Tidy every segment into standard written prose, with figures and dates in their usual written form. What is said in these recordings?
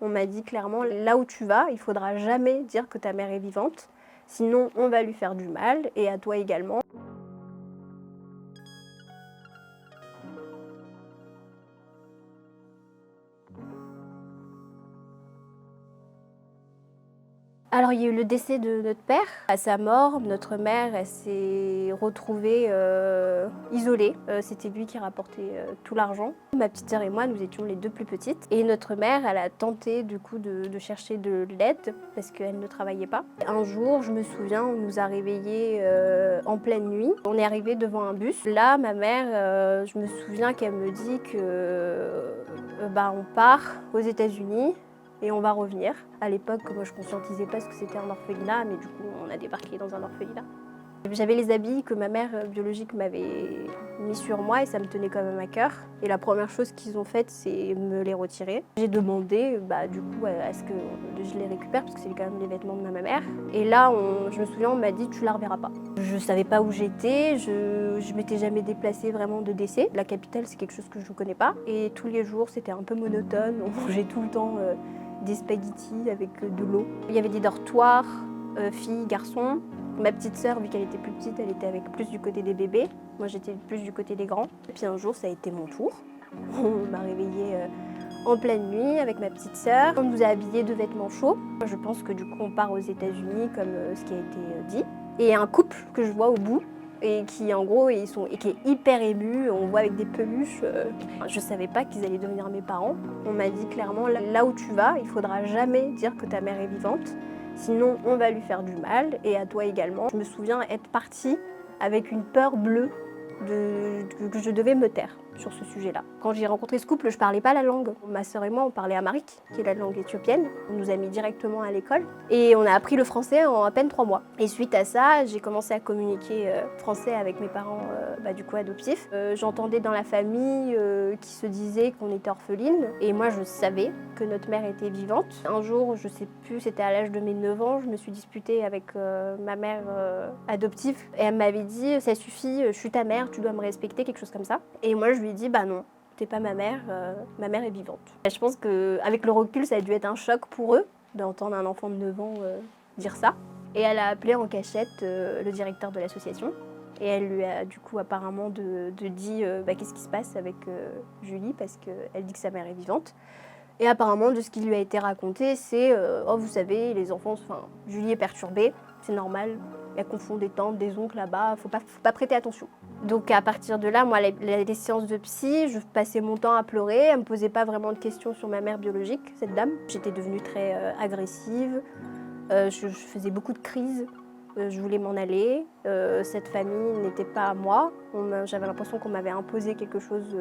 On m'a dit clairement, là où tu vas, il faudra jamais dire que ta mère est vivante, sinon on va lui faire du mal, et à toi également. Alors il y a eu le décès de notre père. À sa mort, notre mère, elle s'est retrouvée isolée. C'était lui qui rapportait tout l'argent. Ma petite sœur et moi, nous étions les deux plus petites. Et notre mère, elle a tenté du coup de chercher de l'aide parce qu'elle ne travaillait pas. Un jour, je me souviens, on nous a réveillés en pleine nuit. On est arrivé devant un bus. Là, ma mère, je me souviens qu'elle me dit que on part aux États-Unis et on va revenir. À l'époque, moi je conscientisais pas ce que c'était un orphelinat, mais du coup on a débarqué dans un orphelinat. J'avais les habits que ma mère biologique m'avait mis sur moi et ça me tenait quand même à cœur. Et la première chose qu'ils ont faite, c'est me les retirer. J'ai demandé du coup à ce que je les récupère parce que c'est quand même les vêtements de ma mère. Et là, je me souviens, on m'a dit tu la reverras pas. Je savais pas où j'étais, je m'étais jamais déplacée vraiment de décès. La capitale, c'est quelque chose que je ne connais pas. Et tous les jours, c'était un peu monotone. On mangeait tout le temps des spaghettis avec de l'eau. Il y avait des dortoirs, filles, garçons. Ma petite sœur, vu qu'elle était plus petite, elle était avec plus du côté des bébés. Moi, j'étais plus du côté des grands. Et puis un jour, ça a été mon tour. On m'a réveillée en pleine nuit avec ma petite sœur. On nous a habillés de vêtements chauds. Je pense que du coup, on part aux États-Unis comme ce qui a été dit. Et il y a un couple que je vois au bout et qui en gros qui est hyper ému, on voit avec des peluches. Je savais pas qu'ils allaient devenir mes parents. On m'a dit clairement, là où tu vas, il faudra jamais dire que ta mère est vivante, sinon on va lui faire du mal, et à toi également. Je me souviens être partie avec une peur bleue que je devais me taire sur ce sujet-là. Quand j'ai rencontré ce couple, je parlais pas la langue. Ma sœur et moi, on parlait amharique, qui est la langue éthiopienne. On nous a mis directement à l'école et on a appris le français en à peine 3 mois. Et suite à ça, j'ai commencé à communiquer français avec mes parents du coup adoptifs. J'entendais dans la famille qui se disait qu'on était orpheline et moi je savais que notre mère était vivante. Un jour, je sais plus, c'était à l'âge de mes 9 ans, je me suis disputée avec ma mère adoptive et elle m'avait dit ça suffit, je suis ta mère, tu dois me respecter, quelque chose comme ça. Et moi je lui ai dit bah non, t'es pas ma mère est vivante. Et je pense qu'avec le recul, ça a dû être un choc pour eux d'entendre un enfant de 9 ans dire ça. Et elle a appelé en cachette le directeur de l'association. Et elle lui a du coup apparemment dit qu'est-ce qui se passe avec Julie parce qu'elle dit que sa mère est vivante. Et apparemment de ce qui lui a été raconté, c'est oh vous savez les enfants, Julie est perturbée, c'est normal, elle confond des tantes, des oncles là-bas, faut pas prêter attention. Donc à partir de là, moi les séances de psy, je passais mon temps à pleurer, elle me posait pas vraiment de questions sur ma mère biologique, cette dame. J'étais devenue très agressive, je faisais beaucoup de crises. Je voulais m'en aller, cette famille n'était pas à moi, j'avais l'impression qu'on m'avait imposé quelque chose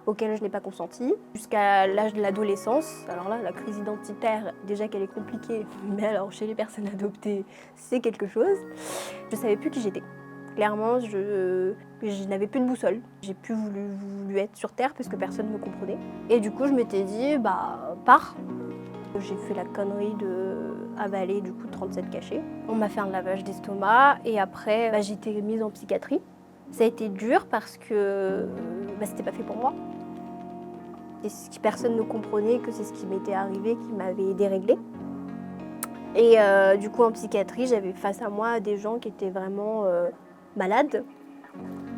auquel je n'ai pas consenti. Jusqu'à l'âge de l'adolescence, alors là, la crise identitaire, déjà qu'elle est compliquée, mais alors chez les personnes adoptées, c'est quelque chose. Je ne savais plus qui j'étais. Clairement, je n'avais plus de boussole. J'ai plus voulu être sur Terre parce que personne ne me comprenait. Et du coup, je m'étais dit, pars. J'ai fait la connerie d'avaler du coup 37 cachets. On m'a fait un lavage d'estomac et après j'ai été mise en psychiatrie. Ça a été dur parce que c'était pas fait pour moi. Et personne ne comprenait que c'est ce qui m'était arrivé qui m'avait déréglée. Et du coup en psychiatrie, j'avais face à moi des gens qui étaient vraiment malades.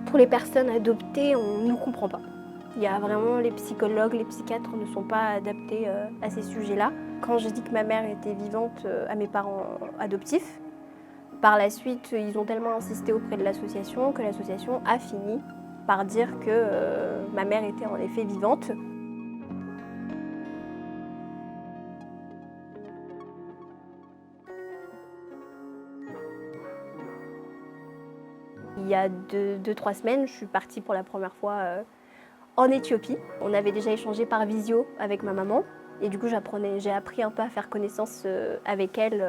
Pour les personnes adoptées, on ne nous comprend pas. Il y a vraiment les psychologues, les psychiatres ne sont pas adaptés à ces sujets-là. Quand j'ai dit que ma mère était vivante à mes parents adoptifs, par la suite, ils ont tellement insisté auprès de l'association que l'association a fini par dire que ma mère était en effet vivante. Il y a 2-3 semaines, je suis partie pour la première fois en Éthiopie. On avait déjà échangé par visio avec ma maman. Et du coup, j'ai appris un peu à faire connaissance avec elle,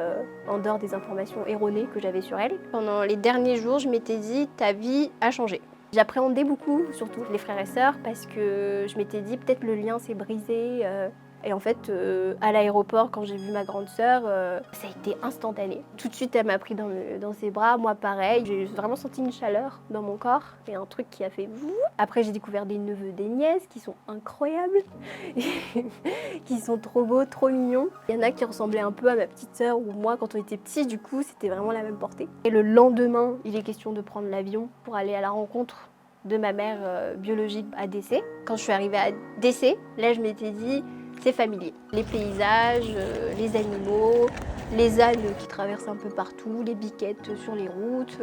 en dehors des informations erronées que j'avais sur elle. Pendant les derniers jours, je m'étais dit, ta vie a changé. J'appréhendais beaucoup, surtout les frères et sœurs, parce que je m'étais dit, peut-être le lien s'est brisé. Et en fait, à l'aéroport, quand j'ai vu ma grande sœur, ça a été instantané. Tout de suite, elle m'a pris dans ses bras, moi pareil. J'ai vraiment senti une chaleur dans mon corps et un truc qui a fait vous. Après, j'ai découvert des neveux, des nièces qui sont incroyables, qui sont trop beaux, trop mignons. Il y en a qui ressemblaient un peu à ma petite sœur ou moi quand on était petits, du coup, c'était vraiment la même portée. Et le lendemain, il est question de prendre l'avion pour aller à la rencontre de ma mère biologique à Dessé. Quand je suis arrivée à Dessé, là, je m'étais dit, c'est familier. Les paysages, les animaux, les ânes qui traversent un peu partout, les biquettes sur les routes.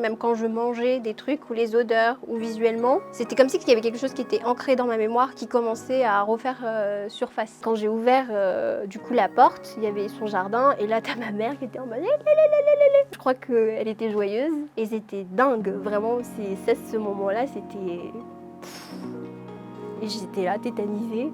Même quand je mangeais des trucs ou les odeurs ou visuellement, c'était comme si il y avait quelque chose qui était ancré dans ma mémoire qui commençait à refaire surface. Quand j'ai ouvert du coup la porte, il y avait son jardin et là t'as ma mère qui était en mode je crois qu'elle était joyeuse et c'était dingue, vraiment, ce moment-là, c'était... Et j'étais là, tétanisée,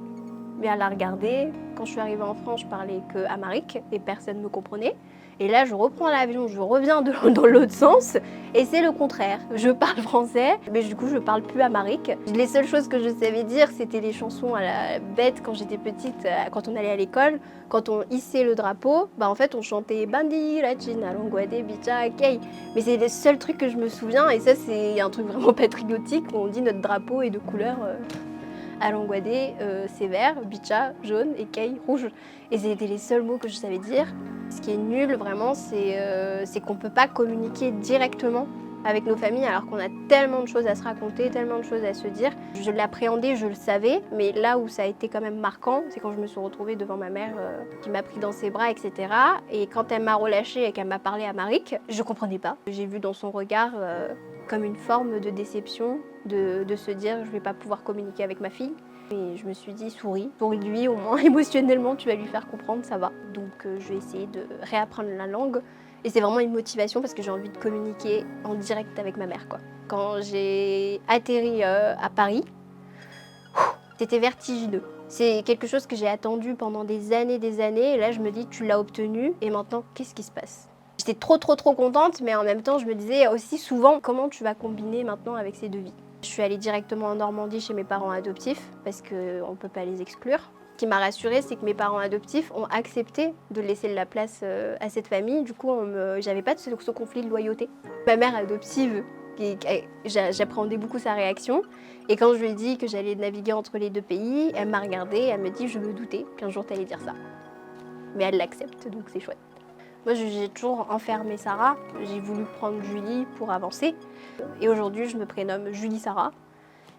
mais à la regarder. Quand je suis arrivée en France, je parlais que amharique et personne ne me comprenait. Et là, je reprends l'avion, je reviens dans l'autre sens et c'est le contraire. Je parle français, mais du coup, je parle plus amharique. Les seules choses que je savais dire, c'était les chansons à la bête quand j'étais petite, quand on allait à l'école. Quand on hissait le drapeau, en fait, on chantait Bandira, China, Longuade, Bicha, Kei. Mais c'est les seuls trucs que je me souviens et ça, c'est un truc vraiment patriotique où on dit notre drapeau est de couleur... À Longuade, c'est vert, Bicha, jaune et Kei, rouge. Et c'était les seuls mots que je savais dire. Ce qui est nul vraiment, c'est qu'on ne peut pas communiquer directement avec nos familles alors qu'on a tellement de choses à se raconter, tellement de choses à se dire. Je l'appréhendais, je le savais, mais là où ça a été quand même marquant, c'est quand je me suis retrouvée devant ma mère qui m'a pris dans ses bras, etc. Et quand elle m'a relâchée et qu'elle m'a parlé amharique, je ne comprenais pas. J'ai vu dans son regard comme une forme de déception, de se dire je ne vais pas pouvoir communiquer avec ma fille. Et je me suis dit souris-lui, au moins émotionnellement tu vas lui faire comprendre, ça va. Donc je vais essayer de réapprendre la langue. Et c'est vraiment une motivation parce que j'ai envie de communiquer en direct avec ma mère, quoi. Quand j'ai atterri à Paris, c'était vertigineux. C'est quelque chose que j'ai attendu pendant des années, et là je me dis tu l'as obtenu et maintenant qu'est-ce qui se passe ? J'étais trop contente, mais en même temps je me disais aussi souvent comment tu vas combiner maintenant avec ces deux vies. Je suis allée directement en Normandie chez mes parents adoptifs parce qu'on ne peut pas les exclure. Ce qui m'a rassurée, c'est que mes parents adoptifs ont accepté de laisser la place à cette famille. Du coup, j'avais pas ce conflit de loyauté. Ma mère adoptive, j'appréhendais beaucoup sa réaction. Et quand je lui ai dit que j'allais naviguer entre les deux pays, elle m'a regardée et elle me dit « je me doutais qu'un jour tu allais dire ça ». Mais elle l'accepte, donc c'est chouette. Moi, j'ai toujours enfermé Sarah. J'ai voulu prendre Julie pour avancer. Et aujourd'hui, je me prénomme Julie Sarah.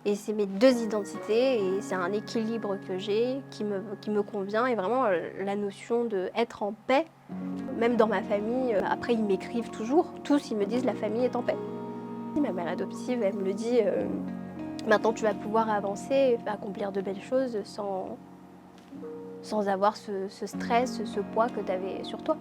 Et c'est mes deux identités et c'est un équilibre que j'ai qui me convient. Et vraiment, la notion d'être en paix, même dans ma famille, après ils m'écrivent toujours, tous ils me disent la famille est en paix. Ma mère adoptive, elle me le dit, maintenant tu vas pouvoir avancer, accomplir de belles choses sans avoir ce stress, ce poids que tu avais sur toi.